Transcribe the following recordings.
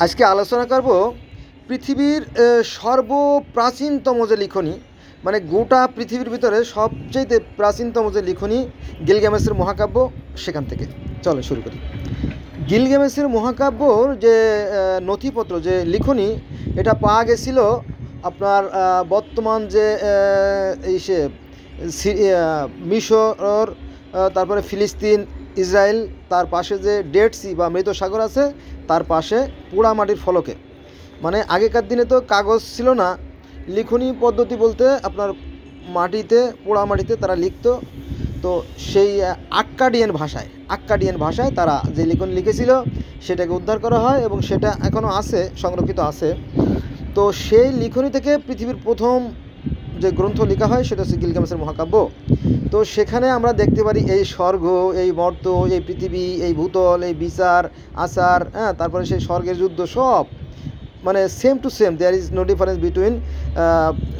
আজকে আলোচনা করব পৃথিবীর সর্বপ্রাচীনতম যে লিখনী, মানে গোটা পৃথিবীর ভিতরে সবচেয়ে প্রাচীনতম যে লিখনী গিলগামেশের মহাকাব্য, সেখান থেকে চলো শুরু করি। গিলগামেশের মহাকাব্যর যে নথিপত্র, যে লিখনী, এটা পাওয়া গেছিল আপনার বর্তমান যে মিশর, তারপরে ফিলিস্তিন, ইসরায়েল, তার পাশে যে ডেড সি বা মৃত সাগর আছে, তার পাশে পোড়ামাটির ফলকে। মানে আগেকার দিনে তো কাগজ ছিল না, লিখনী পদ্ধতি বলতে আপনার মাটিতে, পোড়া মাটিতে তারা লিখতো। তো সেই আক্কাডিয়ান ভাষায় তারা যে লিখনী লিখেছিল সেটাকে উদ্ধার করা হয় এবং সেটা এখনও আছে, সংরক্ষিত আছে। তো সেই লিখনী থেকে পৃথিবীর প্রথম যে গ্রন্থ লেখা হয় সেটা হচ্ছে গিলগামেশের মহাকাব্য। তো সেখানে আমরা দেখতে পারি এই স্বর্গ, এই মর্ত, এই পৃথিবী, এই ভূতল, এই বিচার আচার, তারপরে সেই স্বর্গের যুদ্ধ, সব মানে same to same. There is no difference between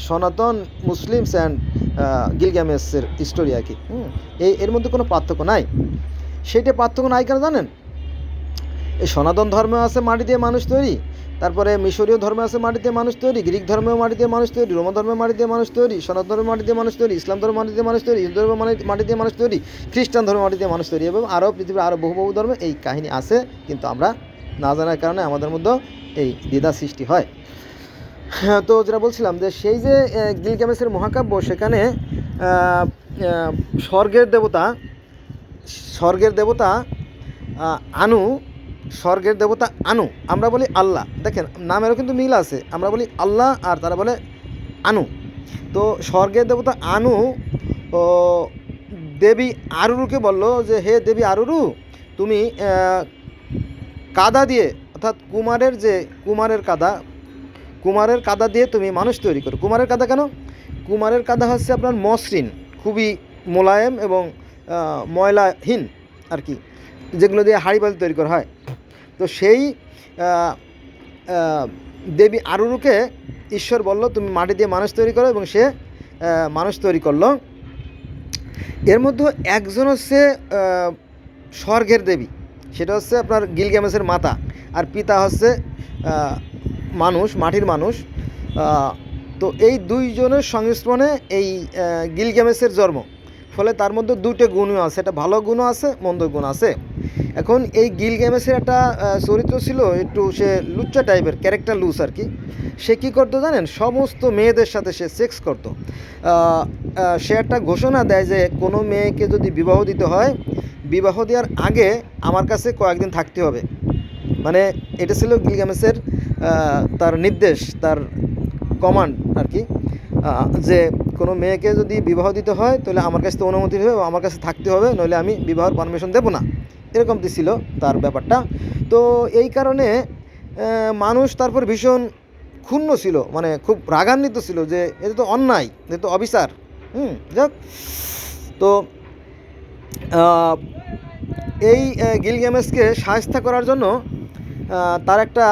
Sanatan Muslims and গিলগামেশের স্টোরি আর কি। এর মধ্যে কোনো পার্থক্য নাই। সেইটা পার্থক্য নাই কেন জানেন? এই সনাতন ধর্মেও আছে মাটি দিয়ে মানুষ তৈরি, তারপরে মিশরীয় ধর্মে আছে মাটি দিয়ে মানুষ তৈরি, গ্রিক ধর্মেও মাটি দিয়ে মানুষ তৈরি, রোমান ধর্মের মাটি দিয়ে মানুষ তৈরি, সনাতন ধর্মের মাটি দিয়ে মানুষ তৈরি, ইসলাম ধর্মের মাটি দিয়ে মানুষ তৈরি, হিন্দু ধর্মের মাটি দিয়ে মানুষ তৈরি, খ্রিস্টান ধর্মের মাটি দিয়ে মানুষ তৈরি, এবং আরও পৃথিবীর আরও বহু ধর্মে এই কাহিনী আছে, কিন্তু আমরা না জানার কারণে আমাদের মধ্যে এই দ্বিধা সৃষ্টি হয়। তো যেটা বলছিলাম, যে সেই যে গিলগামেশের মহাকাব্য, সেখানে স্বর্গের দেবতা আনু, স্বর্গের দেবতা আনু, আমরা বলি আল্লাহ। দেখেন নামেরও কিন্তু মিল আছে, আমরা বলি আল্লাহ আর তারা বলে আনু। তো স্বর্গের দেবতা আনু ও দেবী আরুরুকে বলল যে, হে দেবী আরুরু, তুমি কাদা দিয়ে, অর্থাৎ কুমারের কাদা দিয়ে তুমি মানুষ তৈরি করো। কুমারের কাদা কেন? কুমারের কাদা হচ্ছে আপনার মসৃণ, খুবই মোলায়েম এবং ময়লাহীন আর কি, যেগুলো দিয়ে হাঁড়ি পাতিল তৈরি করা হয়। তো সেই দেবী আরুরুকে ঈশ্বর বলল, তুমি মাটি দিয়ে মানুষ তৈরি করো, এবং সে মানুষ তৈরি করলো। এর মধ্যে একজন হচ্ছে স্বর্গের দেবী, সেটা হচ্ছে আপনার গিলগামেশের মাতা, আর পিতা হচ্ছে মানুষ, মাটির মানুষ। তো এই দুইজনের সংমিশ্রণে এই গিলগামেশের জন্ম। ফলে তার মধ্যে দুটো গুণও আছে, একটা ভালো গুণও আছে, মন্দ গুণ আছে। এখন এই গিলগামেশের একটা চরিত্র ছিল, একটু সে লুচ্চা টাইপের, ক্যারেক্টার লুজ আর কি। সে কী করতো জানেন? সমস্ত মেয়েদের সাথে সে সেক্স করতো। সে একটা ঘোষণা দেয় যে কোনো মেয়েকে যদি বিবাহ দিতে হয়, বিবাহ দেওয়ার আগে আমার কাছে কয়েকদিন থাকতে হবে। মানে এটা ছিল গিলগামেশের তার নির্দেশ, তার কমান্ড আর কি, যে কোনো মেয়েকে যদি বিবাহ দিতে হয় তাহলে আমার কাছে তো অনুমতি হবে, আমার কাছে থাকতে হবে, নইলে আমি বিবাহের পারমিশন দেবো না। এরকম ছিল তার ব্যাপারটা। তো এই কারণে মানুষ তারপর ভীষণ ক্ষুণ্ণ ছিল, মানে খুব রাগান্বিত ছিল যে এটা তো অন্যায়, এটা তো অবিচার। যাক, তো এই গিলগামেশকে শায়েস্তা করার জন্য তার একটা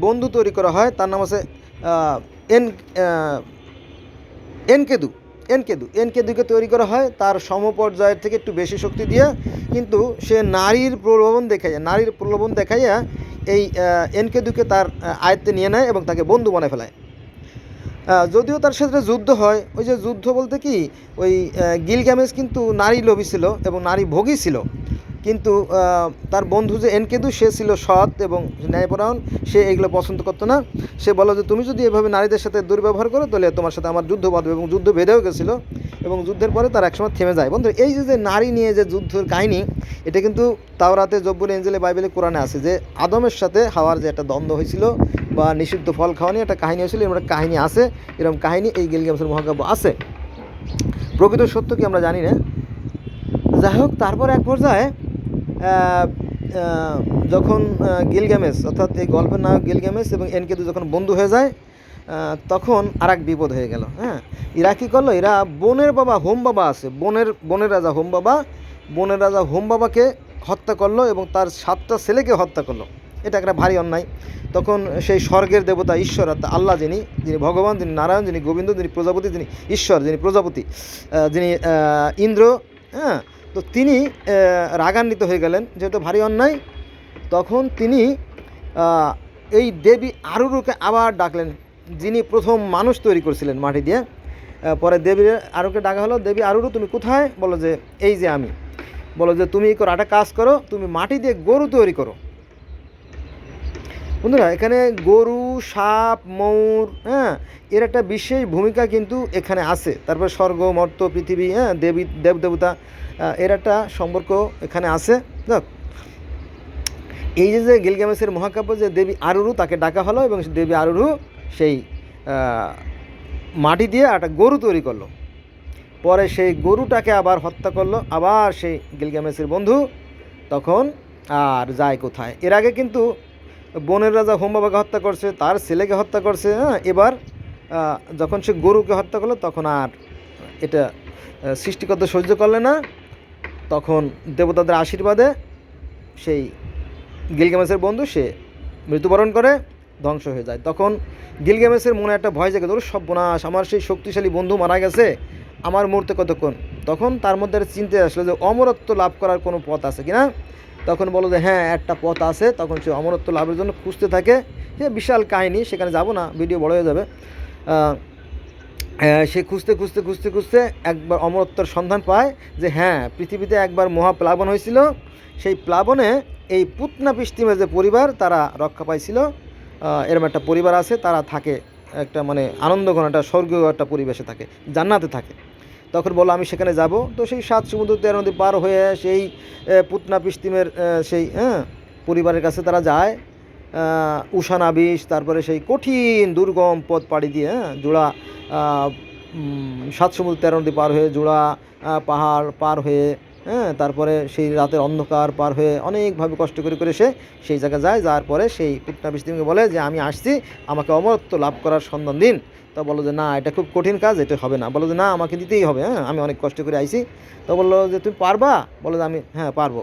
বন্ধু তৈরি করা হয়, তার নাম আছে এনকেদুকে তৈরি করা হয় তার সমপর্যায়ের থেকে একটু বেশি শক্তি দিয়ে। কিন্তু সে নারীর প্রলোভন দেখাইয়া এই এনকেদুকে তার আয়ত্তে নিয়ে নেয় এবং তাকে বন্ধু বানায় ফেলায়। যদিও তার সাথে যুদ্ধ হয়, ওই যে যুদ্ধ বলতে কি, ওই গিলগামেশ কিন্তু নারী লোভী ছিল এবং নারী ভোগী ছিল, কিন্তু তার বন্ধু যে এনকেদু, সে ছিল সৎ এবং ন্যায়পরায়ণ, সে এগুলো পছন্দ করতো না। সে বলল যে তুমি যদি এভাবে নারীদের সাথে দুর্ব্যবহার করো তাহলে তোমার সাথে আমার যুদ্ধ বাঁধবে, এবং যুদ্ধ বেঁধেও গেছিলো, এবং যুদ্ধের পরে তার একসময় থেমে যায়। বন্ধু, এই যে নারী নিয়ে যে যুদ্ধের কাহিনী, এটা কিন্তু তাওরাতে, জব্বুর, ইনজিলে, বাইবেলে, কোরআনে আছে, যে আদমের সাথে হাওয়ার যে একটা দ্বন্দ্ব হয়েছিল বা নিষিদ্ধ ফল খাওয়া নিয়ে একটা কাহিনী হয়েছিল, এরকম একটা কাহিনী আছে, এরকম কাহিনী এই গিলগামেশের মহাকাব্য আছে। প্রকৃত সত্য কি আমরা জানি না। যাই হোক, তারপর এক পর্যায়ে যখন গিলগামেশ, অর্থাৎ এই গল্পের নায়ক গিলগামেশ এবং এনকেদু যখন বন্ধু হয়ে যায়, তখন আর এক বিপদ হয়ে গেল। এরা কী করলো? এরা বনের বাবা আছে, বনের রাজা হোম বাবাকে হত্যা করলো এবং তার 7টা ছেলেকে হত্যা করলো। এটা একটা ভারী অন্যায়। তখন সেই স্বর্গের দেবতা ঈশ্বর, অর্থাৎ আল্লাহ, যিনি ভগবান, যিনি নারায়ণ, যিনি গোবিন্দ, যিনি প্রজাপতি, যিনি ঈশ্বর, যিনি প্রজাপতি, যিনি ইন্দ্র, তো তিনি রাগান্বিত হয়ে গেলেন, যেহেতু ভারী অন্যায়। তখন তিনি এই দেবী আরুরুকে আবার ডাকলেন, যিনি প্রথম মানুষ তৈরি করেছিলেন মাটি দিয়ে। পরে দেবী আরুকে ডাকা হলো, দেবী আরুরু তুমি কোথায়? বলো যে এই যে আমি। বলো যে তুমি করো একটা কাজ করো, তুমি মাটি দিয়ে গরু তৈরি করো। বন্ধুরা, এখানে গরু, সাপ, ময়ূর, হ্যাঁ, এর একটা বিশেষ ভূমিকা কিন্তু এখানে আছে। তারপর স্বর্গ, মর্ত্য, পৃথিবী, হ্যাঁ, দেবী, দেবদেবতা, এর একটা সম্পর্ক এখানে আছে। দেখ, এই যে গিলগামেশের মহাকাব্য, যে দেবী আরুরু তাকে ডাকা হলো এবং দেবী আরুরু সেই মাটি দিয়ে একটা গরু তৈরি করলো। পরে সেই গরুটাকে আবার হত্যা করলো আবার সেই গিলগামেশের বন্ধু। তখন আর যায় কোথায়? এর আগে কিন্তু বনের রাজা হুমবাবাকে হত্যা করছে, তার ছেলেকে হত্যা করছে, হ্যাঁ। এবার যখন সে গরুকে হত্যা করলো তখন আর এটা সৃষ্টিকর্তা সহ্য করলে না। তখন দেবতাদের আশীর্বাদে সেই গিলগামেশের বন্ধু সে মৃত্যুবরণ করে, ধ্বংস হয়ে যায়। তখন গিলগামেশের মনে একটা ভয় জাগে, ধরো সর্বনাশ, আমার সেই শক্তিশালী বন্ধু মারা গেছে, আমার মরতে কতক্ষণ। তখন তার মধ্যে একটা চিন্তা আসলো যে অমরত্ব লাভ করার কোনো পথ আছে কিনা। তখন বলো যে হ্যাঁ, একটা পথ আছে। তখন সে অমরত্ব লাভের জন্য খুঁজতে থাকে। সে বিশাল কাহিনী, সেখানে যাব না, ভিডিও বড় হয়ে যাবে। সে খুঁজতে খুঁজতে খুঁজতে খুঁজতে একবার অমরত্বর সন্ধান পায় যে হ্যাঁ, পৃথিবীতে একবার মহাপ্লাবন হয়েছিল। সেই প্লাবনে এই পুতনা পিস্তিমের যে পরিবার, তারা রক্ষা পাইছিল। এরকম একটা পরিবার আছে, তারা থাকে একটা মানে আনন্দঘন একটা স্বর্গীয় একটা পরিবেশে থাকে, জান্নাতে থাকে। তখন বলো আমি সেখানে যাব। তো সেই 7 সমুদ্র 13 নদী পার হয়ে সেই পুতনা পিস্তিমের সেই পরিবারের কাছে তারা যায়। উষানাবিশ, তারপরে সেই কঠিন দুর্গম পথ পাড়ি দিয়ে, জোড়া 7 সমুদ্র 13 নদী পার হয়ে, জোড়া পাহাড় পার হয়ে, হ্যাঁ, তারপরে সেই রাতের অন্ধকার পার হয়ে অনেকভাবে কষ্ট করে করে সে সেই জায়গায় যায়। যাওয়ার পরে সেই পুতনা পিস্তিমকে বলে যে আমি আসছি, আমাকে অমরত্ব লাভ করার সন্ধান দিন। তো বলো যে না, এটা খুব কঠিন কাজ, এটা হবে না। বলো যে না, আমাকে দিতেই হবে, হ্যাঁ, আমি অনেক কষ্ট করে আইছি। তো বললো যে তুমি পারবা? বলো যে আমি হ্যাঁ পারবো।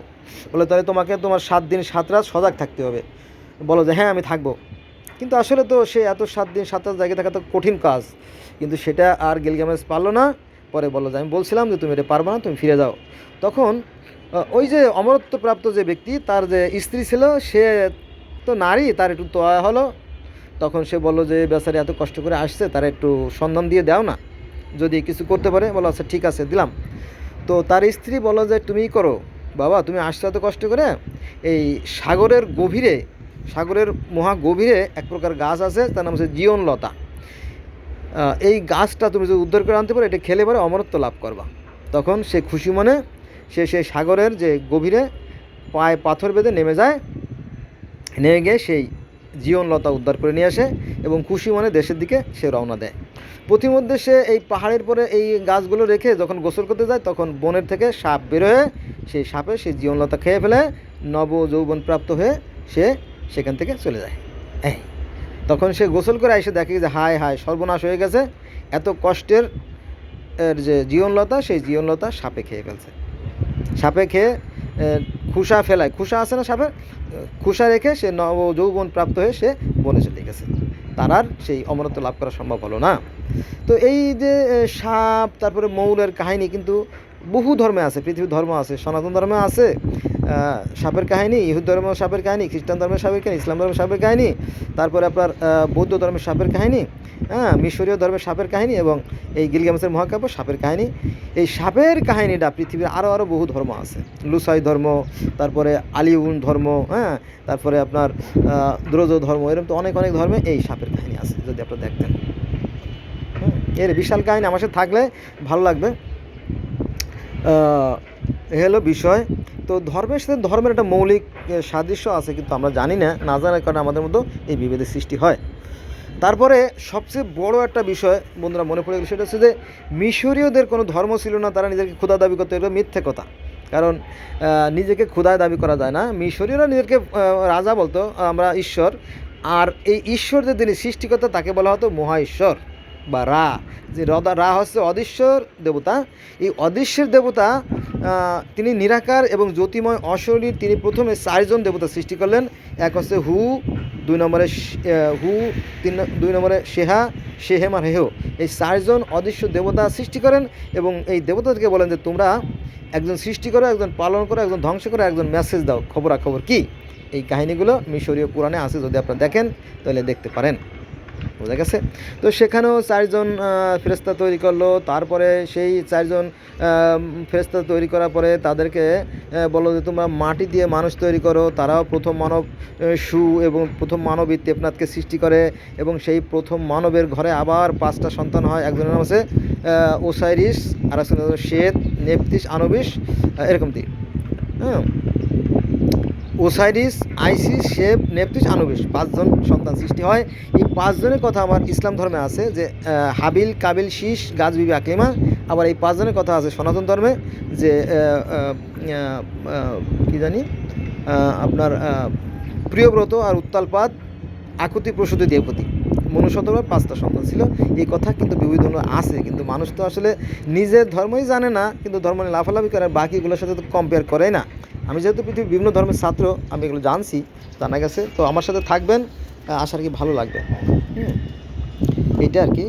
বলে তাহলে তোমাকে তোমার 7 দিন 7 রাত সজাগ থাকতে হবে। বলো যে হ্যাঁ আমি থাকবো। কিন্তু আসলে তো সে এত 7 দিন 7 রাত জায়গায় থাকা তো কঠিন কাজ, কিন্তু সেটা আর গিলগামেশ পারলো না। পরে বললো যে আমি বলছিলাম যে তুমি এটা পারবে না, তুমি ফিরে যাও। তখন ওই যে অমরত্বপ্রাপ্ত যে ব্যক্তি, তার যে স্ত্রী ছিল, সে তো নারী, তার একটু দয়া হলো। তখন সে বললো যে বেচারি এত কষ্ট করে আসছে, তার একটু সন্ধান দিয়ে দাও না, যদি কিছু করতে পারে। বলো আচ্ছা ঠিক আছে, দিলাম। তো তার স্ত্রী বললো যে তুমিই করো বাবা, তুমি আসছো এত কষ্ট করে। এই সাগরের গভীরে, সাগরের মহা গভীরে এক প্রকার গাছ আছে, তার নাম হচ্ছে জীবনলতা। এই গাছটা তুমি যদি উদ্ধার করে আনতে পারো, এটা খেলে পরে অমরত্ব লাভ করবা। তখন সে খুশি মনে সে সেই সাগরের যে গভীরে পায়ে পাথর বেঁধে নেমে যায়, নেমে গিয়ে সেই জীবনলতা উদ্ধার করে নিয়ে আসে এবং খুশি মনে দেশের দিকে সে রওনা দেয়। পথিমধ্যে সে এই পাহাড়ের পরে এই গাছগুলো রেখে যখন গোসল করতে যায়, তখন বনের থেকে সাপ বেরোয়, সেই সাপে সেই জীবনলতা খেয়ে ফেলে, নব যৌবন প্রাপ্ত হয়ে সে সেখান থেকে চলে যায়। এই তখন সে গোসল করে এসে দেখে যে হায় হায়, সর্বনাশ হয়ে গেছে, এত কষ্টের যে জীবনলতা, সেই জীবনলতা সাপে খেয়ে ফেলছে। সাপে খেয়ে খুসা ফেলায়, খুসা আছে না সাপের, খুসা রেখে সে নব যৌবন প্রাপ্ত হয়ে সে বনে চলে গেছে। তার আর সেই অমরত্ব লাভ করা সম্ভব হলো না। তো এই যে সাপ, তারপরে মৌলের কাহিনী কিন্তু বহু ধর্মে আছে, পৃথিবীর ধর্ম আছে, সনাতন ধর্মে আছে সাপের কাহিনী, ইহুদ ধর্মের সাপের কাহিনী, খ্রিস্টান ধর্মের সাপের কাহিনী, ইসলাম ধর্মের সাপের কাহিনী, তারপরে আপনার বৌদ্ধ ধর্মের সাপের কাহিনী, হ্যাঁ, মিশরীয় ধর্মের সাপের কাহিনী, এবং এই গিলগামেশের মহাকাব্য সাপের কাহিনী। এই সাপের কাহিনীটা পৃথিবীর আরও বহু ধর্ম আছে, লুসাই ধর্ম, তারপরে আলিউন ধর্ম, হ্যাঁ, তারপরে আপনার দ্রোজ ধর্ম, এরকম তো অনেক অনেক ধর্মে এই সাপের কাহিনী আছে, যদি আপনারা দেখতেন। এর বিশাল কাহিনী আমার সাথে থাকলে ভালো লাগবে। এ হলো বিষয়। তো ধর্মের সাথে ধর্মের একটা মৌলিক সাদৃশ্য আছে, কিন্তু আমরা জানি না, না জানার কারণে আমাদের মধ্যে এই বিভেদের সৃষ্টি হয়। তারপরে সবচেয়ে বড় একটা বিষয় বন্ধুরা মনে পড়ে গেল, সেটা হচ্ছে যে মিশরীয়দের কোনো ধর্ম ছিল না, তারা নিজেকে ক্ষুধা দাবি করতে, এগুলো মিথ্যে কথা। কারণ নিজেকে ক্ষুধায় দাবি করা যায় না। মিশরীয়রা নিজেকে রাজা বলতো, আমরা ঈশ্বর। আর এই ঈশ্বর যে তিনি সৃষ্টিকর্তা, তাকে বলা হতো মহা ঈশ্বর বা রা। যে রা হচ্ছে অদৃশ্যর দেবতা। এই অদৃশ্যের দেবতা তিনি নিরাকার এবং জ্যোতিময় অশরীর। তিনি প্রথমে 4 জন দেবতা সৃষ্টি করলেন। এক হচ্ছে হু, 2 নম্বরে হু, 2 নম্বরে শেহা, শেহেম আর হেহ। এই 4 জন অদৃশ্য দেবতা সৃষ্টি করেন এবং এই দেবতাদেরকে বলেন যে তোমরা একজন সৃষ্টি করো, একজন পালন করো, একজন ধ্বংস করো, একজন মেসেজ দাও, খবরাখবর কী। এই কাহিনীগুলো মিশরীয় পুরাণে আছে, যদি আপনারা দেখেন তাহলে দেখতে পারেন। বোঝা গেছে? তো সেখানেও 4 জন ফেরেশতা তৈরি করলো। তারপরে সেই 4 জন ফেরেশতা তৈরি করার পরে তাদেরকে বলল যে তোমরা মাটি দিয়ে মানুষ তৈরি করো। তারাও প্রথম মানব এবং প্রথম মানবী দেবনাথকে সৃষ্টি করে, এবং সেই প্রথম মানবের ঘরে আবার 5টা সন্তান হয়। একজনের নাম আছে ওসাইরিস, আর একজনের নাম সেত, নেপথিস, আনুবিস, এরকম দিক। হ্যাঁ, ওসাইরিস, আইসিস, শেপ, নেপথিস, আনুবিস, 5 জন সন্তান সৃষ্টি হয়। এই 5 জনের কথা আমার ইসলাম ধর্মে আছে, যে হাবিল, কাবিল, শীষ, গাছ, বিবি, আকলিমা। আবার এই 5 জনের কথা আছে সনাতন ধর্মে, যে কি জানি আপনার প্রিয়ব্রত আর উত্তালপাদ, আকুতি, প্রসূতি, দেবপতি। মনুষ্যত্বের 5টা সন্তান ছিল। এই কথা কিন্তু বিভিন্ন ধর্ম আছে, কিন্তু মানুষ তো আসলে নিজের ধর্মই জানে না, কিন্তু ধর্ম নিয়ে লাফালাফি করে, আর বাকিগুলোর সাথে তো কম্পেয়ার করে না। আমি যেহেতু পৃথিবীর বিভিন্ন ধর্মের ছাত্র, আমি এগুলো জানছি, জানা গেছে। তো আমার সাথে থাকবেন, আশা আর কি ভালো লাগবে। এইটা আর কি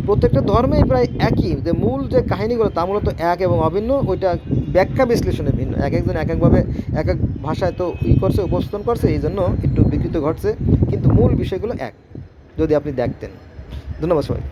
প্রত্যেকটা ধর্মেই প্রায় একই, যে মূল যে কাহিনীগুলো তা মূলত এক এবং অভিন্ন। ওইটা ব্যাখ্যা বিশ্লেষণে ভিন্ন, এক একজন এক একভাবে এক এক ভাষায় তো করছে, উপস্থাপন করছে, এই জন্য একটু বিকৃত ঘটছে, কিন্তু মূল বিষয়গুলো এক, যদি আপনি দেখতেন। ধন্যবাদ সবাই।